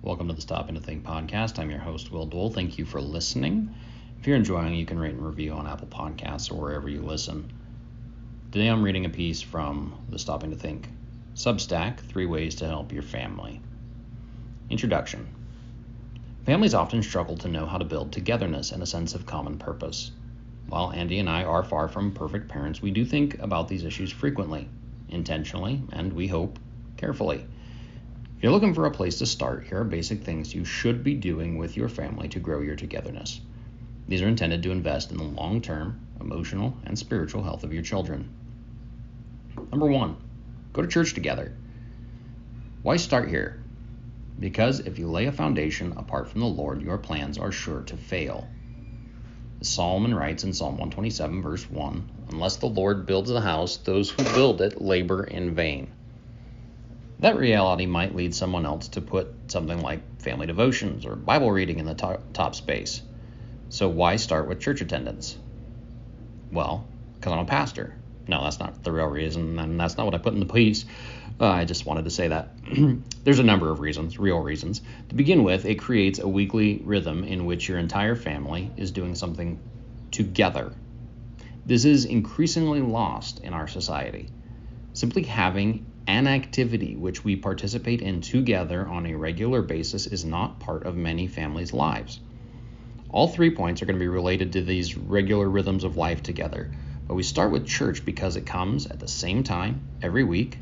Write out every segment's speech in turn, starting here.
Welcome to the Stopping to Think podcast. I'm your host, Will Dole. Thank you for listening. If you're enjoying, you can rate and review on Apple Podcasts or wherever you listen. Today I'm reading a piece from the Stopping to Think Substack, 3 Ways to Help Your Family. Introduction. Families often struggle to know how to build togetherness and a sense of common purpose. While Andie and I are far from perfect parents, we do think about these issues frequently, intentionally, and we hope carefully. If you're looking for a place to start, here are basic things you should be doing with your family to grow your togetherness. These are intended to invest in the long-term, emotional, and spiritual health of your children. Number 1, go to church together. Why start here? Because if you lay a foundation apart from the Lord, your plans are sure to fail. As Solomon writes in Psalm 127, verse 1, "Unless the Lord builds the house, those who build it labor in vain." That reality might lead someone else to put something like family devotions or Bible reading in the top space. So why start with church attendance? Well, because I'm a pastor. No, that's not the real reason, and that's not what I put in the piece. I just wanted to say that. There's a number of reasons, real reasons. To begin with, it creates a weekly rhythm in which your entire family is doing something together. This is increasingly lost in our society. Simply having an activity which we participate in together on a regular basis is not part of many families' lives. All 3 points are going to be related to these regular rhythms of life together, but we start with church because it comes at the same time every week,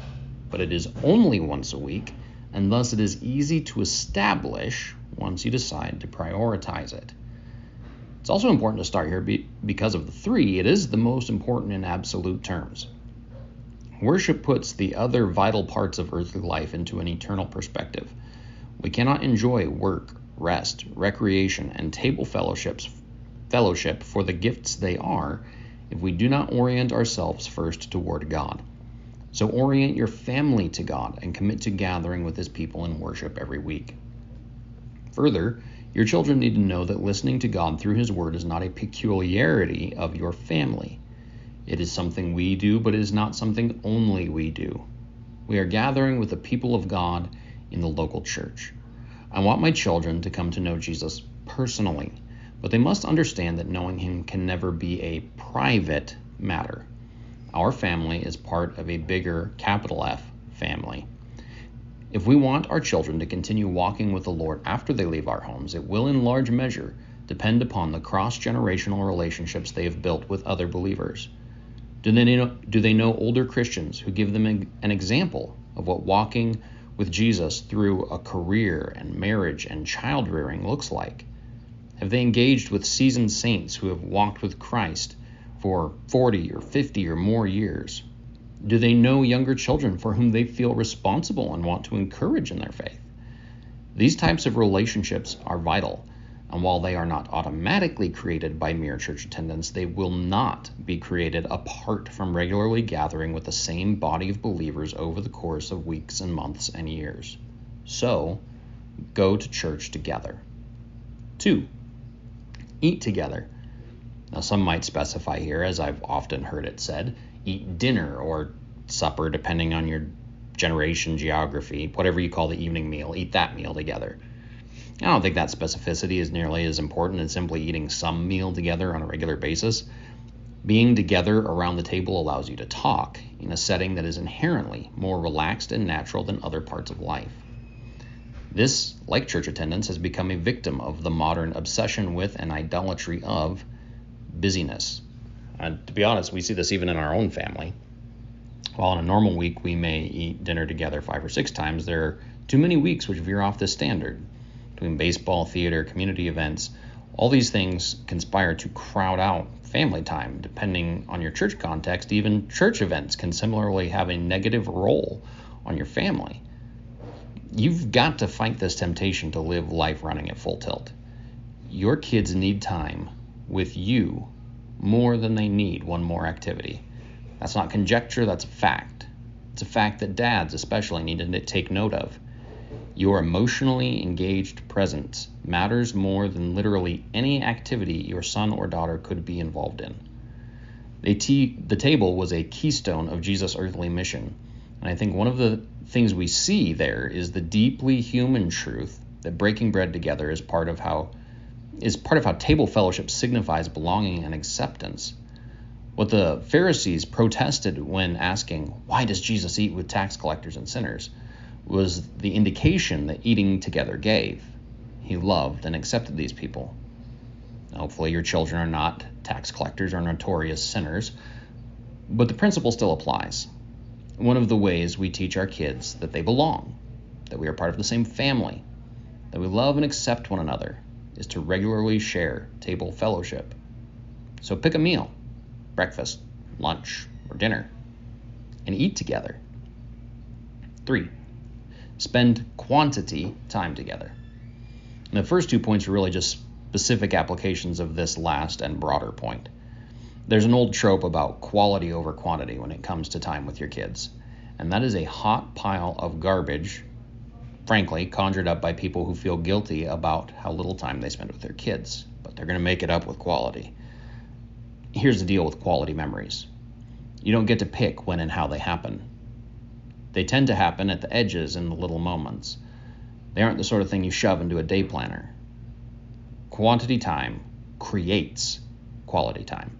but it is only once a week, and thus it is easy to establish once you decide to prioritize it. It's also important to start here because of the 3, it is the most important in absolute terms. Worship puts the other vital parts of earthly life into an eternal perspective. We cannot enjoy work, rest, recreation, and table fellowship for the gifts they are if we do not orient ourselves first toward God. So orient your family to God and commit to gathering with His people in worship every week. Further, your children need to know that listening to God through His Word is not a peculiarity of your family. It is something we do, but it is not something only we do. We are gathering with the people of God in the local church. I want my children to come to know Jesus personally, but they must understand that knowing Him can never be a private matter. Our family is part of a bigger, capital F, family. If we want our children to continue walking with the Lord after they leave our homes, it will in large measure depend upon the cross-generational relationships they have built with other believers. Do they know older Christians who give them an example of what walking with Jesus through a career and marriage and child rearing looks like? Have they engaged with seasoned saints who have walked with Christ for 40 or 50 or more years? Do they know younger children for whom they feel responsible and want to encourage in their faith? These types of relationships are vital, and while they are not automatically created by mere church attendance, they will not be created apart from regularly gathering with the same body of believers over the course of weeks and months and years. So, go to church together. 2, eat together. Now, some might specify here, as I've often heard it said, eat dinner or supper, depending on your generation, geography, whatever you call the evening meal, eat that meal together. I don't think that specificity is nearly as important as simply eating some meal together on a regular basis. Being together around the table allows you to talk in a setting that is inherently more relaxed and natural than other parts of life. This, like church attendance, has become a victim of the modern obsession with and idolatry of busyness. And to be honest, we see this even in our own family. While on a normal week we may eat dinner together 5 or 6 times, there are too many weeks which veer off this standard. Between baseball, theater, community events, all these things conspire to crowd out family time. Depending on your church context, even church events can similarly have a negative role on your family. You've got to fight this temptation to live life running at full tilt. Your kids need time with you more than they need one more activity. That's not conjecture, that's a fact. It's a fact that dads especially need to take note of. Your emotionally engaged presence matters more than literally any activity your son or daughter could be involved in. The table was a keystone of Jesus' earthly mission, and I think one of the things we see there is the deeply human truth that breaking bread together is part of how table fellowship signifies belonging and acceptance. What the Pharisees protested when asking, "Why does Jesus eat with tax collectors and sinners?" was the indication that eating together gave. He loved and accepted these people. Hopefully your children are not tax collectors or notorious sinners, but the principle still applies. One of the ways we teach our kids that they belong, that we are part of the same family, that we love and accept one another, is to regularly share table fellowship. So pick a meal, breakfast, lunch, or dinner, and eat together. 3, spend quantity time together. And the first 2 points are really just specific applications of this last and broader point. There's an old trope about quality over quantity when it comes to time with your kids, and that is a hot pile of garbage, frankly, conjured up by people who feel guilty about how little time they spend with their kids, but they're going to make it up with quality. Here's the deal with quality memories. You don't get to pick when and how they happen. They tend to happen at the edges in the little moments. They aren't the sort of thing you shove into a day planner. Quantity time creates quality time.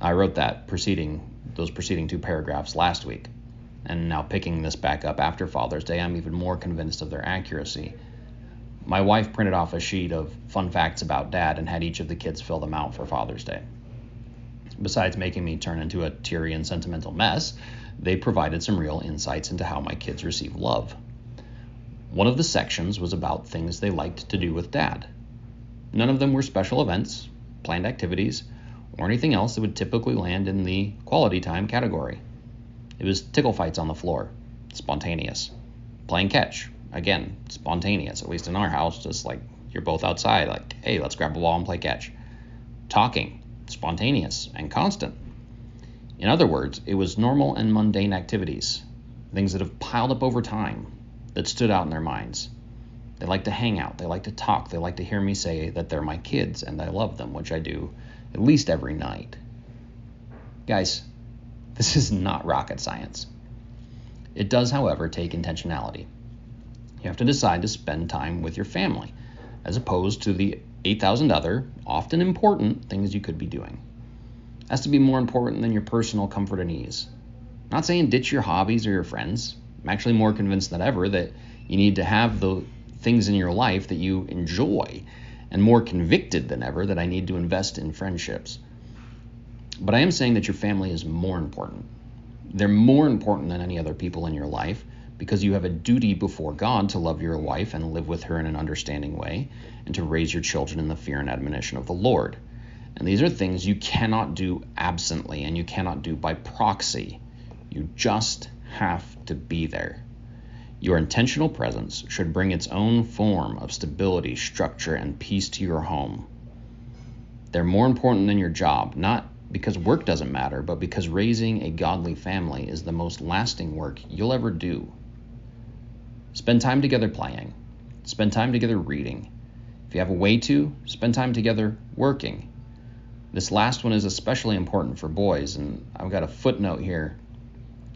I wrote those preceding 2 paragraphs last week, and now picking this back up after Father's Day, I'm even more convinced of their accuracy. My wife printed off a sheet of fun facts about Dad and had each of the kids fill them out for Father's Day. Besides making me turn into a teary and sentimental mess, they provided some real insights into how my kids receive love. One of the sections was about things they liked to do with Dad. None of them were special events, planned activities, or anything else that would typically land in the quality time category. It was tickle fights on the floor, spontaneous. Playing catch, again, spontaneous, at least in our house, just like you're both outside, like, hey, let's grab a ball and play catch. Talking, spontaneous and constant. In other words, it was normal and mundane activities, things that have piled up over time, that stood out in their minds. They like to hang out, they like to talk, they like to hear me say that they're my kids and I love them, which I do at least every night. Guys, this is not rocket science. It does, however, take intentionality. You have to decide to spend time with your family, as opposed to the 8,000 other, often important, things you could be doing. It has to be more important than your personal comfort and ease. I'm not saying ditch your hobbies or your friends. I'm actually more convinced than ever that you need to have the things in your life that you enjoy, and more convicted than ever that I need to invest in friendships. But I am saying that your family is more important. They're more important than any other people in your life because you have a duty before God to love your wife and live with her in an understanding way and to raise your children in the fear and admonition of the Lord. And these are things you cannot do absently and you cannot do by proxy. You just have to be there. Your intentional presence should bring its own form of stability, structure, and peace to your home. They're more important than your job, not because work doesn't matter, but because raising a godly family is the most lasting work you'll ever do. Spend time together playing. Spend time together reading. If you have a way to, spend time together working. This last one is especially important for boys, and I've got a footnote here.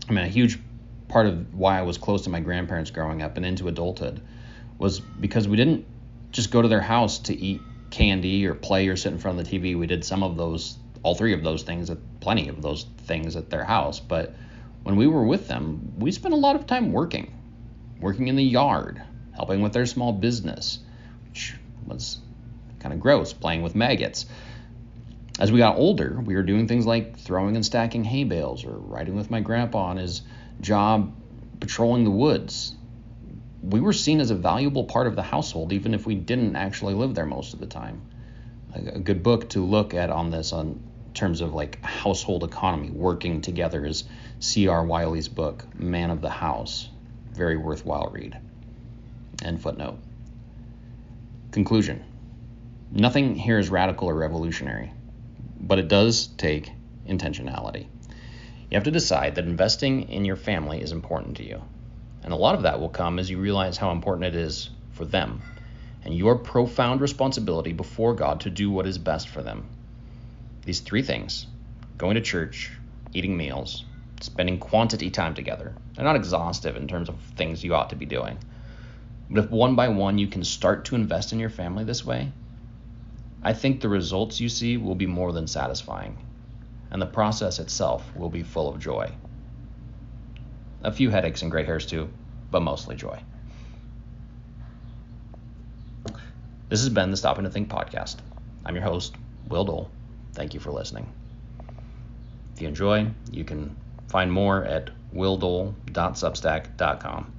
A huge part of why I was close to my grandparents growing up and into adulthood was because we didn't just go to their house to eat candy or play or sit in front of the TV. We did some of those, all 3 of those things, plenty of those things at their house. But when we were with them, we spent a lot of time working in the yard, helping with their small business, which was kind of gross, playing with maggots. As we got older, we were doing things like throwing and stacking hay bales or riding with my grandpa on his job patrolling the woods. We were seen as a valuable part of the household, even if we didn't actually live there most of the time. A good book to look at on this, on terms of like household economy, working together, is C.R. Wiley's book, Man of the House. Very worthwhile read. End footnote. Conclusion. Nothing here is radical or revolutionary, but it does take intentionality. You have to decide that investing in your family is important to you. And a lot of that will come as you realize how important it is for them and your profound responsibility before God to do what is best for them. These 3 things, going to church, eating meals, spending quantity time together, they're not exhaustive in terms of things you ought to be doing. But if one by one you can start to invest in your family this way, I think the results you see will be more than satisfying, and the process itself will be full of joy. A few headaches and gray hairs too, but mostly joy. This has been the Stopping to Think podcast. I'm your host, Will Dole. Thank you for listening. If you enjoy, you can find more at willdole.substack.com.